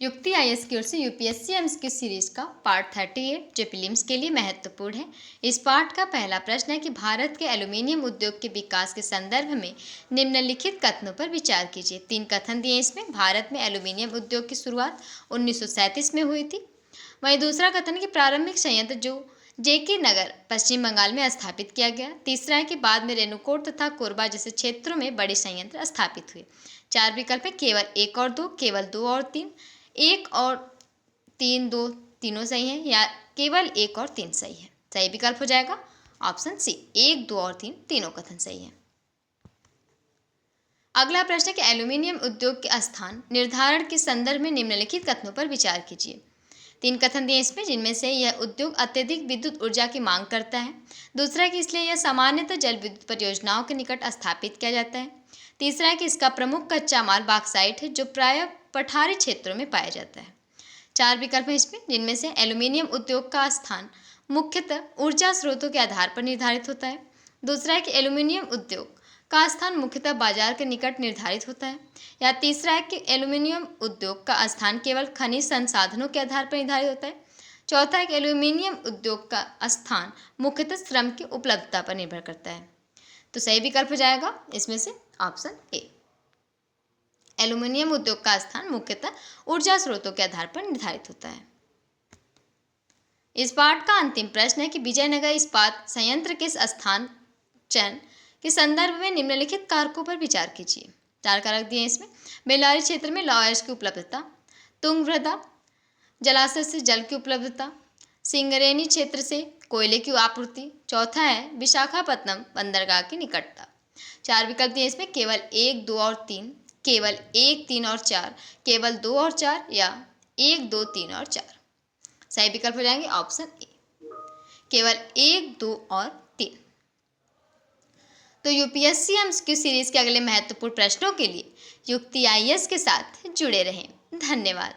युक्ति आईएएस की ओर से यूपीएससी एमसीक्यू सीरीज का पार्ट 38 जो प्रीलिम्स के लिए महत्वपूर्ण है। इस पार्ट का पहला प्रश्न है कि भारत के एल्यूमीनियम उद्योग के विकास के संदर्भ में निम्नलिखित कथनों पर विचार कीजिए। 3 कथन दिए इसमें। भारत में एल्यूमीनियम उद्योग की शुरुआत 1937 में हुई थी। वहीं दूसरा कथन कि प्रारंभिक संयंत्र जो जेके नगर पश्चिम बंगाल में स्थापित किया गया। तीसरा है कि बाद में रेणुकूट तथा कोरबा जैसे क्षेत्रों में बड़े संयंत्र स्थापित हुए। 4 विकल्प है, केवल 1 और 2, केवल 2 और 3, 1 और 3, 2 तीनों सही है, या केवल 1 और 3 सही है। सही विकल्प हो जाएगा ऑप्शन सी, 1, 2 और 3 तीनों कथन सही है। अगला प्रश्न है कि एल्यूमीनियम उद्योग के स्थान निर्धारण के संदर्भ में निम्नलिखित कथनों पर विचार कीजिए। 3 कथन दिए इसमें, जिनमें से यह उद्योग अत्यधिक विद्युत ऊर्जा की मांग करता है। दूसरा है कि इसलिए यह सामान्यतः जल विद्युत परियोजनाओं के निकट स्थापित किया जाता है। तीसरा है कि इसका प्रमुख कच्चा माल बॉक्साइट है जो प्रायः पठारी क्षेत्रों में पाया जाता है। 4 विकल्प हैं इसमें, जिनमें से एल्यूमीनियम उद्योग का स्थान मुख्यतः ऊर्जा स्रोतों के आधार पर निर्धारित होता है। दूसरा है कि एल्यूमीनियम उद्योग का स्थान मुख्यतः बाजार के निकट निर्धारित होता है। या तीसरा है कि एल्यूमीनियम उद्योग का स्थान केवल खनिज संसाधनों के आधार पर निर्धारित होता है। चौथा है कि एल्यूमीनियम उद्योग का स्थान मुख्यतः श्रम की उपलब्धता पर निर्भर करता है। तो सही विकल्प हो जाएगा इसमें से ऑप्शन ए, एल्यूमीनियम उद्योग का स्थान मुख्यतः ऊर्जा स्रोतों के आधार पर निर्धारित होता है। इस पाठ का अंतिम प्रश्न है कि विजयनगर इस्पात संयंत्र के स्थान चयन के संदर्भ में निम्नलिखित कारकों पर विचार कीजिए। 4 कारक दिए इसमें। बेल्लारी क्षेत्र में लौह अयस्क की उपलब्धता, तुंगभद्रा जलाशय से जल की उपलब्धता, सिंगरेनी क्षेत्र से कोयले की आपूर्ति। चौथा है विशाखापत्तनम बंदरगाह की निकटता। 4 विकल्प दिए इसमें, केवल 1, 2 और 3, केवल 1, 3 और 4, केवल 2 और 4, या 1, 2, 3 और 4। सही विकल्प हो जाएंगे ऑप्शन ए, केवल 1, 2 और 3। तो यूपीएससी एमसीक्यू सीरीज के अगले महत्वपूर्ण प्रश्नों के लिए युक्ति आईएएस के साथ जुड़े रहें। धन्यवाद।